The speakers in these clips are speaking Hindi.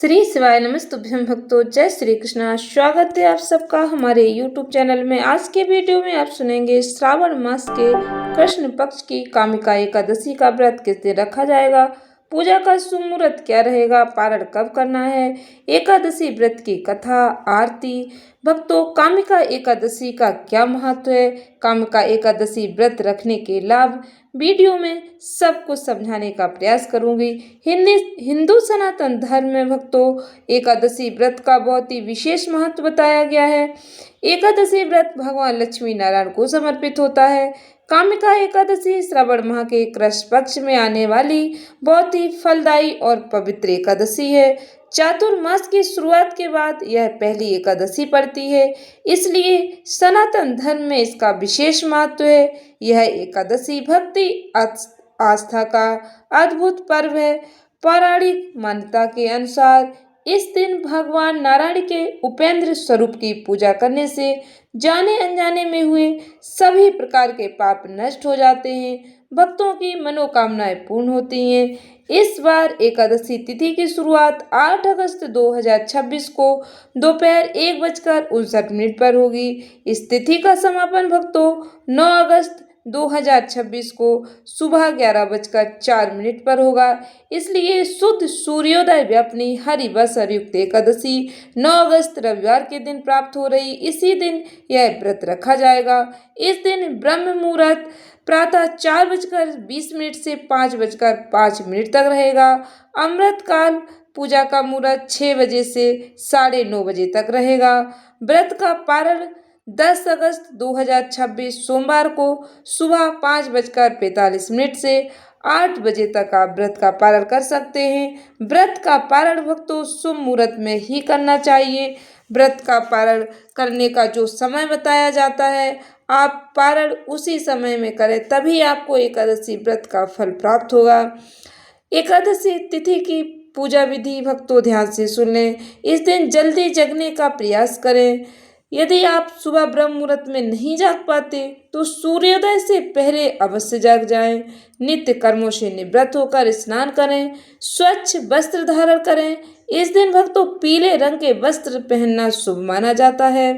श्री शिवाय नमस्तुभ्यं भक्तों, जय श्री कृष्णा। स्वागत है आप सबका हमारे YouTube चैनल में। आज के वीडियो में आप सुनेंगे श्रावण मास के कृष्ण पक्ष की कामिका एकादशी का व्रत किस दिन रखा जाएगा, पूजा का शुभ मुहूर्त क्या रहेगा, पारण कब करना है, एकादशी व्रत की कथा, आरती। भक्तों, कामिका एकादशी का क्या महत्व है, कामिका एकादशी व्रत रखने के लाभ, वीडियो में सब कुछ समझाने का प्रयास करूंगी। हिंदू सनातन धर्म में भक्तों एकादशी व्रत का बहुत ही विशेष महत्व बताया गया है। एकादशी व्रत भगवान लक्ष्मी नारायण को समर्पित होता है। कामिका एकादशी श्रावण माह के कृष्ण पक्ष में आने वाली बहुत ही फलदायी और पवित्र एकादशी है। चातुर्मास की शुरुआत के बाद यह पहली एकादशी पड़ती है, इसलिए सनातन धर्म में इसका विशेष महत्व है। यह एकादशी भक्ति आस्था का अद्भुत पर्व है। पौराणिक मान्यता के अनुसार इस दिन भगवान नारायण के उपेंद्र स्वरूप की पूजा करने से जाने अनजाने में हुए सभी प्रकार के पाप नष्ट हो जाते हैं, भक्तों की मनोकामनाएं पूर्ण होती हैं। इस बार एकादशी तिथि की शुरुआत 8 अगस्त 2026 को दोपहर 1:59 पर होगी। इस तिथि का समापन भक्तों 9 अगस्त 2026 को सुबह 11:04 पर होगा। इसलिए शुद्ध सूर्योदय भी अपनी हरिवस युक्त एकादशी 9 अगस्त रविवार के दिन प्राप्त हो रही, इसी दिन यह व्रत रखा जाएगा। इस दिन ब्रह्म मुहूर्त प्रातः 4:20 से 5:05 तक रहेगा। अमृत काल पूजा का मुहूर्त 6 बजे से 9:30 बजे तक रहेगा। व्रत का पारण 10 अगस्त 2026 सोमवार को सुबह 5:45 से 8 बजे तक आप व्रत का पारण कर सकते हैं। व्रत का पारण भक्तों शुभ मुहूर्त में ही करना चाहिए। व्रत का पारण करने का जो समय बताया जाता है, आप पारण उसी समय में करें, तभी आपको एकादशी व्रत का फल प्राप्त होगा। एकादशी तिथि की पूजा विधि भक्तों ध्यान से सुन लें। इस दिन जल्दी जगने का प्रयास करें। यदि आप सुबह ब्रह्म मुहूर्त में नहीं जाग पाते तो सूर्योदय से पहले अवश्य जाग जाएं। नित्य कर्मों से निवृत्त होकर स्नान करें, स्वच्छ वस्त्र धारण करें। इस दिन भक्तों पीले रंग के वस्त्र पहनना शुभ माना जाता है।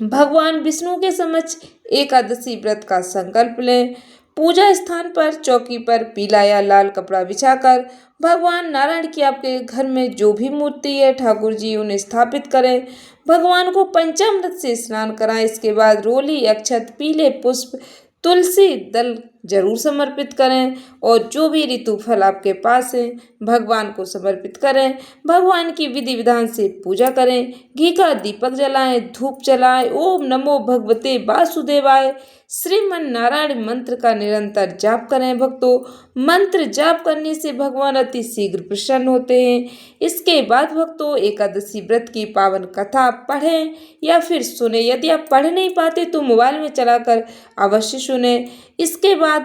भगवान विष्णु के समक्ष एकादशी व्रत का संकल्प लें। पूजा स्थान पर चौकी पर पीला या लाल कपड़ा बिछाकर भगवान नारायण की आपके घर में जो भी मूर्ति है ठाकुर जी उन्हें स्थापित करें। भगवान को पंचामृत से स्नान कराएं। इसके बाद रोली, अक्षत, पीले पुष्प, तुलसी दल जरूर समर्पित करें और जो भी ऋतु फल आपके पास है भगवान को समर्पित करें। भगवान की विधि विधान से पूजा करें। घी का दीपक जलाएं, धूप जलाएं। ओम नमो भगवते वासुदेवाय श्रीमन नारायण मंत्र का निरंतर जाप करें। भक्तों, मंत्र जाप करने से भगवान अति शीघ्र प्रसन्न होते हैं। इसके बाद भक्तों एकादशी व्रत की पावन कथा पढ़ें या फिर सुने। यदि आप पढ़ नहीं पाते तो मोबाइल में चलाकर अवश्य सुने। इसके बाद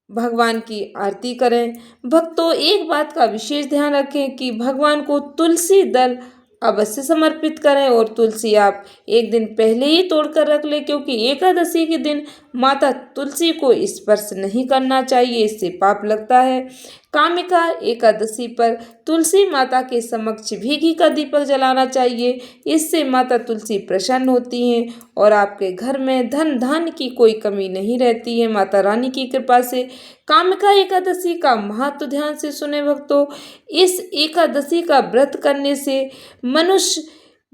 भगवान की आरती करें। भक्तों, एक बात का विशेष ध्यान रखें कि भगवान को तुलसी दल अवश्य समर्पित करें और तुलसी आप एक दिन पहले ही तोड़कर रख लें, क्योंकि एकादशी के दिन माता तुलसी को स्पर्श नहीं करना चाहिए, इससे पाप लगता है। कामिका एकादशी पर तुलसी माता के समक्ष भी घी का दीपक जलाना चाहिए, इससे माता तुलसी प्रसन्न होती हैं और आपके घर में धन धान्य की कोई कमी नहीं रहती है माता रानी की कृपा से। कामिका एकादशी का महत्व ध्यान से सुने भक्तों। इस एकादशी का व्रत करने से मनुष्य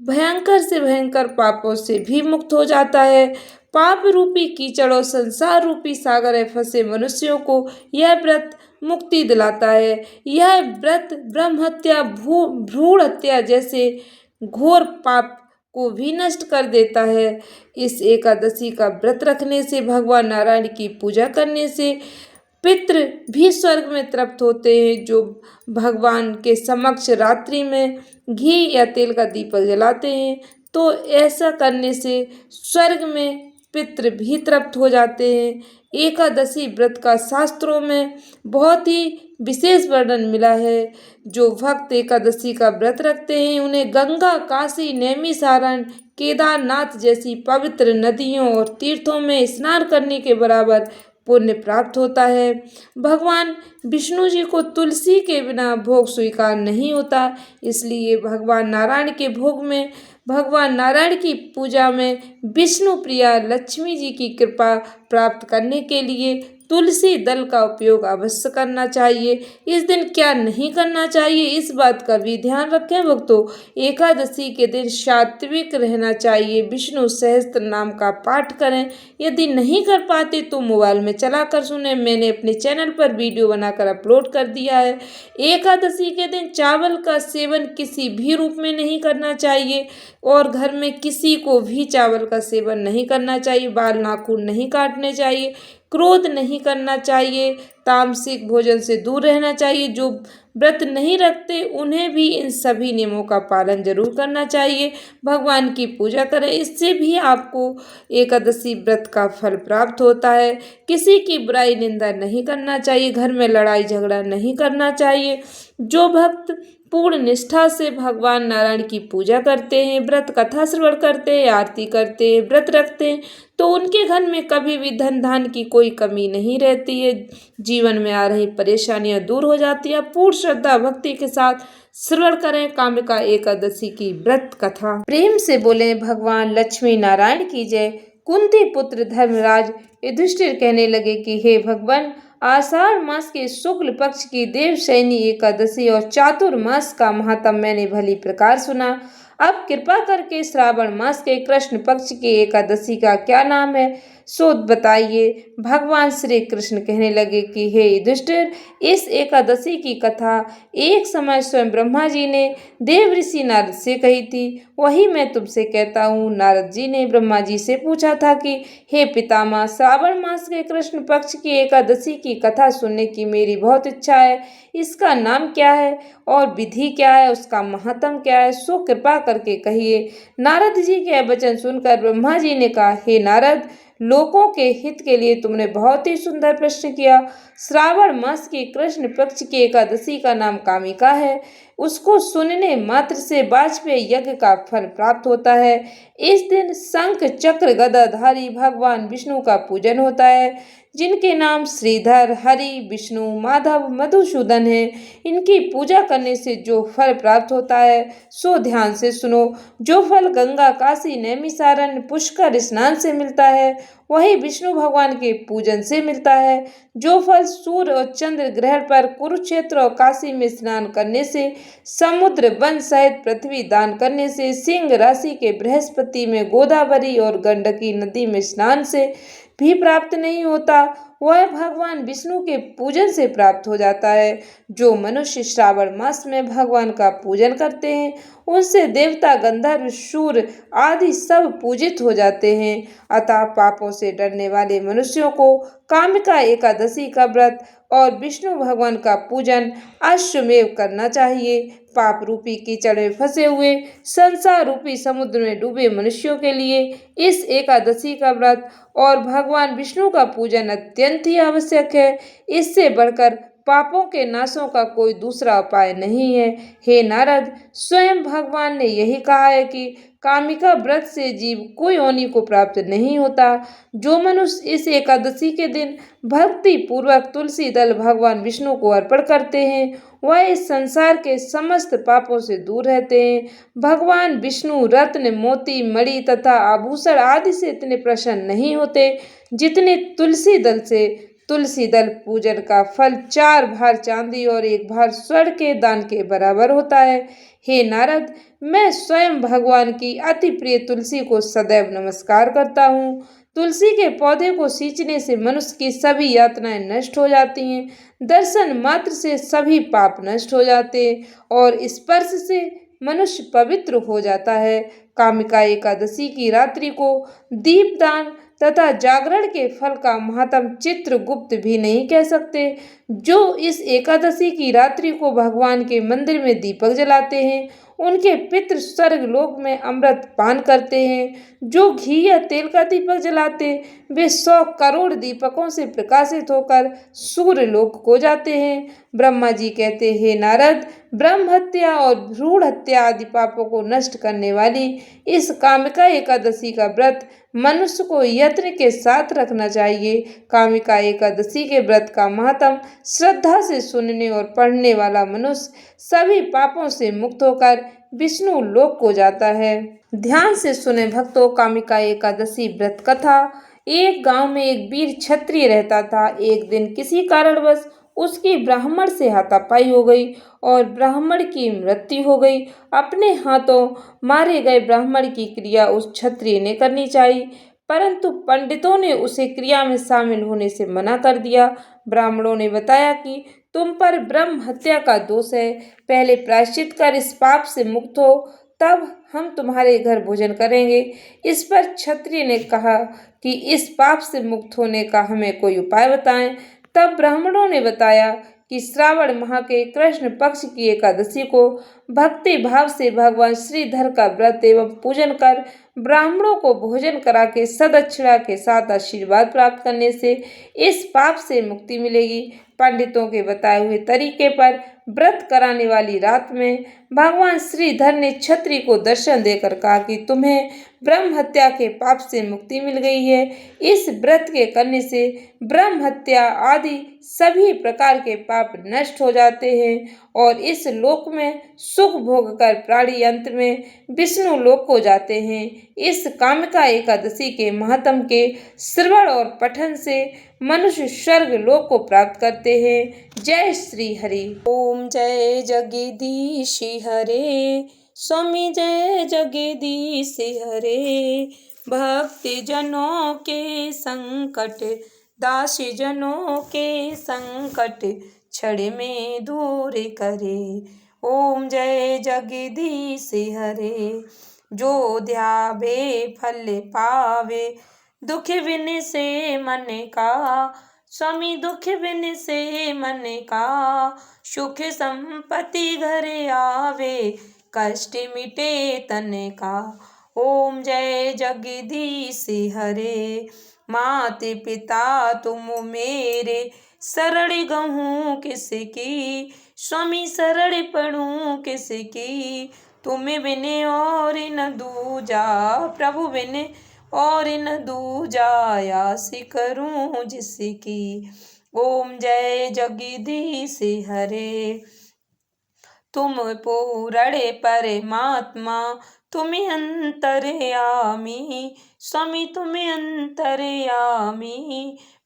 भयंकर से भयंकर पापों से भी मुक्त हो जाता है। पाप रूपी कीचड़ और संसार रूपी सागर में फंसे मनुष्यों को यह व्रत मुक्ति दिलाता है। यह व्रत ब्रह्म हत्या, भ्रूण हत्या जैसे घोर पाप को भी नष्ट कर देता है। इस एकादशी का व्रत रखने से, भगवान नारायण की पूजा करने से पितृ भी स्वर्ग में तृप्त होते हैं, जो भगवान के समक्ष रात्रि में घी या तेल का दीपक जलाते हैं। तो ऐसा करने से स्वर्ग में पितृ भी तृप्त हो जाते हैं। एकादशी व्रत का शास्त्रों में बहुत ही विशेष वर्णन मिला है। जो भक्त एकादशी का व्रत रखते हैं उन्हें गंगा, काशी, नैमिषारण्य, केदारनाथ जैसी पवित्र नदियों और तीर्थों में स्नान करने के बराबर पुण्य प्राप्त होता है। भगवान विष्णु जी को तुलसी के बिना भोग स्वीकार नहीं होता, इसलिए भगवान नारायण के भोग में, भगवान नारायण की पूजा में विष्णु प्रिया लक्ष्मी जी की कृपा प्राप्त करने के लिए तुलसी दल का उपयोग अवश्य करना चाहिए। इस दिन क्या नहीं करना चाहिए, इस बात का भी ध्यान रखें भक्तों। एकादशी के दिन सात्विक रहना चाहिए, विष्णु सहस्त्र नाम का पाठ करें। यदि नहीं कर पाते तो मोबाइल में चलाकर सुने, मैंने अपने चैनल पर वीडियो बनाकर अपलोड कर दिया है। एकादशी के दिन चावल का सेवन किसी भी रूप में नहीं करना चाहिए और घर में किसी को भी चावल का सेवन नहीं करना चाहिए। बाल नाखून नहीं काटने चाहिए, क्रोध नहीं करना चाहिए, तामसिक भोजन से दूर रहना चाहिए। जो व्रत नहीं रखते उन्हें भी इन सभी नियमों का पालन जरूर करना चाहिए। भगवान की पूजा करें, इससे भी आपको एकादशी व्रत का फल प्राप्त होता है। किसी की बुराई निंदा नहीं करना चाहिए, घर में लड़ाई झगड़ा नहीं करना चाहिए। जो भक्त पूर्ण निष्ठा से भगवान नारायण की पूजा करते हैं, व्रत कथा श्रवण करते हैं, आरती करते हैं, व्रत रखते हैं, तो उनके घर में कभी भी धन धान की कोई कमी नहीं रहती है। जीवन में आ रही परेशानियां दूर हो जाती है। पूर्ण श्रद्धा भक्ति के साथ श्रवण करें कामिका एकादशी की व्रत कथा। प्रेम से बोले भगवान लक्ष्मी नारायण की जय। कुंती पुत्र धर्मराज युधिष्ठिर कहने लगे कि हे भगवान, आषाढ़ मास के शुक्ल पक्ष की देवशयनी एकादशी और चातुर्मास का महात्म मैंने भली प्रकार सुना। अब कृपा करके श्रावण मास के कृष्ण पक्ष की एकादशी का क्या नाम है, सो बताइए। भगवान श्री कृष्ण कहने लगे कि हे युधिष्ठिर, इस एकादशी की कथा एक समय स्वयं ब्रह्मा जी ने देव ऋषि नारद से कही थी, वही मैं तुमसे कहता हूँ। नारद जी ने ब्रह्मा जी से पूछा था कि हे पितामह, श्रावण मास के कृष्ण पक्ष की एकादशी की कथा सुनने की मेरी बहुत इच्छा है। इसका नाम क्या है और विधि क्या है, उसका महत्व क्या है, सो कृपा करके कहिए। नारद जी के वचन सुनकर ब्रह्मा जी ने कहा, हे नारद, लोकों के हित के लिए तुमने बहुत ही सुंदर प्रश्न किया। श्रावण मास की कृष्ण पक्ष की एकादशी का नाम कामिका है। उसको सुनने मात्र से वाजपेयी यज्ञ का फल प्राप्त होता है। इस दिन शंख चक्र गदाधारी भगवान विष्णु का पूजन होता है, जिनके नाम श्रीधर, हरि, विष्णु, माधव, मधुसूदन है। इनकी पूजा करने से जो फल प्राप्त होता है सो ध्यान से सुनो। जो फल गंगा, काशी, नैमिषारण्य, पुष्कर स्नान से मिलता है, वही विष्णु भगवान के पूजन से मिलता है। जो फल सूर्य और चंद्र ग्रहण पर, कुरुक्षेत्र और काशी में स्नान करने से, समुद्र वन सहित पृथ्वी दान करने से, सिंह राशि के बृहस्पति में, गोदावरी और गंडकी नदी में स्नान से भी प्राप्त नहीं होता, वह भगवान विष्णु के पूजन से प्राप्त हो जाता है। जो मनुष्य श्रावण मास में भगवान का पूजन करते हैं, उनसे देवता, गंधर्व, शूर आदि सब पूजित हो जाते हैं। अतः पापों से डरने वाले मनुष्यों को कामिका एकादशी का व्रत और विष्णु भगवान का पूजन अश्वमेव करना चाहिए। पाप रूपी कीचड़ में फंसे हुए, संसार रूपी समुद्र में डूबे मनुष्यों के लिए इस एकादशी का व्रत और भगवान विष्णु का पूजन अत्यंत ही आवश्यक है। इससे बढ़कर पापों के नाशों का कोई दूसरा उपाय नहीं है। हे नारद, स्वयं भगवान ने यही कहा है कि कामिका व्रत से जीव कोई हानि को प्राप्त नहीं होता। जो मनुष्य इस एकादशी के दिन भक्ति पूर्वक तुलसी दल भगवान विष्णु को अर्पण करते हैं, वह इस संसार के समस्त पापों से दूर रहते हैं। भगवान विष्णु रत्न, मोती, मणि तथा आभूषण आदि से इतने प्रसन्न नहीं होते जितने तुलसी दल से। तुलसी दल पूजन का फल 4 भार चांदी और 1 भार स्वर्ण के दान के बराबर होता है। हे नारद, मैं स्वयं भगवान की अति प्रिय तुलसी को सदैव नमस्कार करता हूँ। तुलसी के पौधे को सींचने से मनुष्य की सभी यातनाएं नष्ट हो जाती हैं, दर्शन मात्र से सभी पाप नष्ट हो जाते हैं और स्पर्श से मनुष्य पवित्र हो जाता है। कामिका एकादशी की रात्रि को दीपदान तथा जागरण के फल का महात्म चित्रगुप्त भी नहीं कह सकते। जो इस एकादशी की रात्रि को भगवान के मंदिर में दीपक जलाते हैं, उनके पितृ स्वर्ग लोक में अमृत पान करते हैं। जो घी या तेल का दीपक जलाते वे 100 करोड़ दीपकों से प्रकाशित होकर सूर्य लोक को जाते हैं। ब्रह्मा जी कहते हैं, हे नारद, ब्रह्म हत्या और भ्रूण हत्या आदि पापों को नष्ट करने वाली इस कामिका एकादशी का व्रत मनुष्य को यत्न के साथ रखना चाहिए। कामिका एकादशी के व्रत का महत्व श्रद्धा से सुनने और पढ़ने वाला मनुष्य सभी पापों से मुक्त होकर विष्णु लोक को जाता है। ध्यान से सुने भक्तों, कामिका एकादशी व्रत कथा। एक गांव में एक वीर क्षत्रिय रहता था। एक दिन किसी कारणवश उसकी ब्राह्मण से हाथापाई हो गई और ब्राह्मण की मृत्यु हो गई। अपने हाथों मारे गए ब्राह्मण की क्रिया उस क्षत्रिय ने करनी चाहिए, परंतु पंडितों ने उसे क्रिया में शामिल होने से मना कर दिया। ब्राह्मणों ने बताया कि तुम पर ब्रह्म हत्या का दोष है, पहले प्रायश्चित कर इस पाप से मुक्त हो, तब हम तुम्हारे घर भोजन करेंगे। इस पर क्षत्रिय ने कहा कि इस पाप से मुक्त होने का हमें कोई उपाय बताएं। तब ब्राह्मणों ने बताया कि श्रावण माह के कृष्ण पक्ष की एकादशी को भक्ति भाव से भगवान श्रीधर का व्रत एवं पूजन कर ब्राह्मणों को भोजन करा के सदक्षिणा के साथ आशीर्वाद प्राप्त करने से इस पाप से मुक्ति मिलेगी। पंडितों के बताए हुए तरीके पर व्रत कराने वाली रात में भगवान श्रीधर ने क्षत्रिय को दर्शन देकर कहा कि तुम्हें ब्रह्म हत्या के पाप से मुक्ति मिल गई है। इस व्रत के करने से ब्रह्म हत्या आदि सभी प्रकार के पाप नष्ट हो जाते हैं और इस लोक में सुख भोग कर प्राणी अंत में विष्णु लोक को जाते हैं। इस कामिका एकादशी के महात्म के श्रवण और पठन से मनुष्य स्वर्ग लोक को प्राप्त करते हैं। जय श्री हरि। ओम जय जगदीश हरे, स्वामी जय जगदीश हरे। भक्ति जनों के संकट, दासी जनों के संकट क्षण में दूर करे। ओम जय जगदीश हरे। जो ध्यावे फल पावे, दुख बिन से मन का, स्वामी दुख बिन से मन का, सुख संपत्ति घर आवे, कष्ट मिटे तन का। ओम जय जगदीश हरे। माते पिता तुम मेरे, शरण गहूँ किसकी, स्वामी शरण पढ़ूं किसकी। तुम बिन और न दूजा, प्रभु बिन और न दूजा, आस करूं जिसकी। ओम जय जगदीश हरे। तुम पूर्ण परमात्मा, तुम अंतर्यामी, स्वामी तुम अंतर्यामी।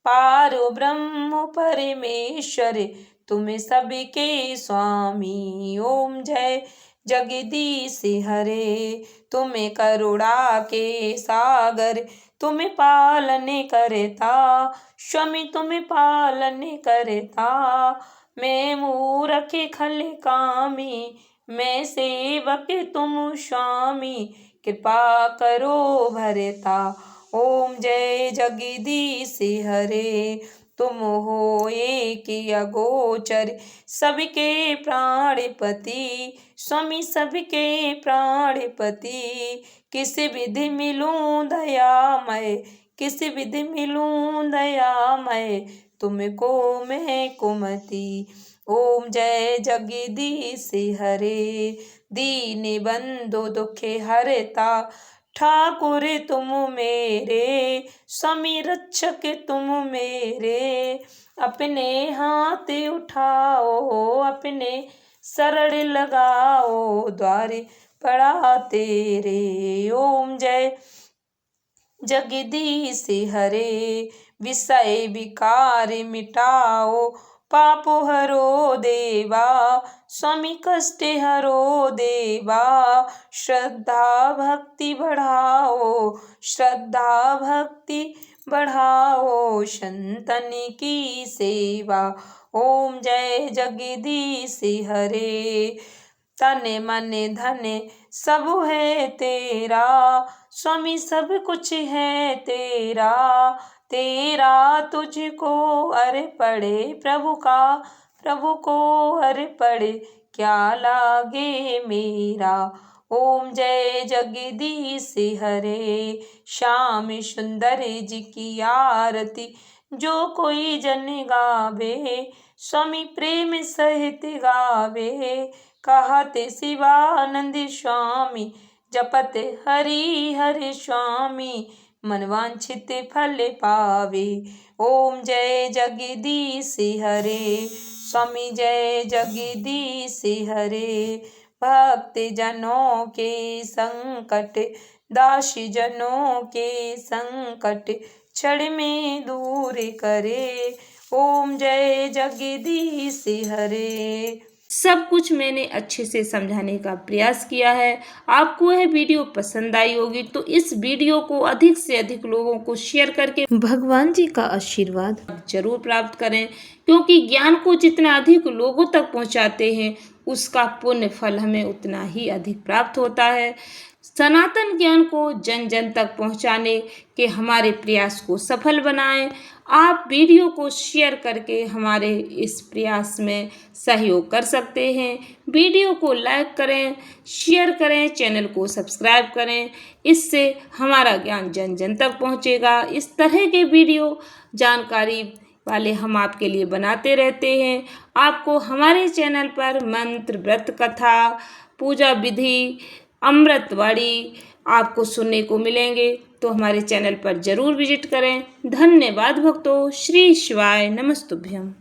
पारो ब्रह्म परमेश्वर, तुम सबके स्वामी। ओम जय जगदीश हरे। तुम करुणा के सागर, तुम पालन करता, स्वामी तुम पालन करता। मैं मूरख खल कामी, मैं सेवक तुम स्वामी, कृपा करो भरता। ओम जय जगदीश हरे। तुम हो एक अगोचर, सबके प्राणपति, स्वामी सबके प्राणपति। किस विधि मिलूं दयामय, किस विधि मिलूं दयामय, तुमको मैं कुमति। ओम जय जगदीश हरे। दीन बंधु दुख हरता, ठाकुर तुम मेरे, स्वामी रक्षक तुम मेरे। अपने हाथ उठाओ, अपने शरण लगाओ, द्वार पड़ा तेरे। ओम जय जगदीश हरे। विषय विकार मिटाओ, पाप हरो देवा, स्वामी कष्ट हरो देवा। श्रद्धा भक्ति बढ़ाओ, श्रद्धा भक्ति बढ़ाओ, संतन की सेवा। ओम जय जगदीश हरे। तन मन धन सब है तेरा, स्वामी सब कुछ है तेरा। तेरा तुझको अर्पण, प्रभु का प्रभु को अर्पण क्या लागे मेरा। ओम जय जगदीश हरे, श्याम सुंदर जी की आरती जो कोई जन गावे, स्वामी प्रेम सहित गावे। कहते शिवानंद स्वामी, जपत हरि हरि स्वामी, मन वांछित फल पावे। ओम जय जगदीश हरे, स्वामी जय जगदीश हरे। भक्त जनों के संकट, दासी जनों के संकट, क्षण में दूर करे। ओम जय जगदीश हरे। सब कुछ मैंने अच्छे से समझाने का प्रयास किया है। आपको यह वीडियो पसंद आई होगी तो इस वीडियो को अधिक से अधिक लोगों को शेयर करके भगवान जी का आशीर्वाद जरूर प्राप्त करें, क्योंकि ज्ञान को जितना अधिक लोगों तक पहुंचाते हैं उसका पुण्य फल हमें उतना ही अधिक प्राप्त होता है। सनातन ज्ञान को जन जन तक पहुंचाने के हमारे प्रयास को सफल बनाएं। आप वीडियो को शेयर करके हमारे इस प्रयास में सहयोग कर सकते हैं। वीडियो को लाइक करें, शेयर करें, चैनल को सब्सक्राइब करें। इससे हमारा ज्ञान जन जन तक पहुंचेगा। इस तरह के वीडियो जानकारी वाले हम आपके लिए बनाते रहते हैं। आपको हमारे चैनल पर मंत्र, व्रत कथा, पूजा विधि, अमृतवाणी आपको सुनने को मिलेंगे, तो हमारे चैनल पर जरूर विजिट करें। धन्यवाद भक्तों। श्री शिवाय नमस्तुभ्यम।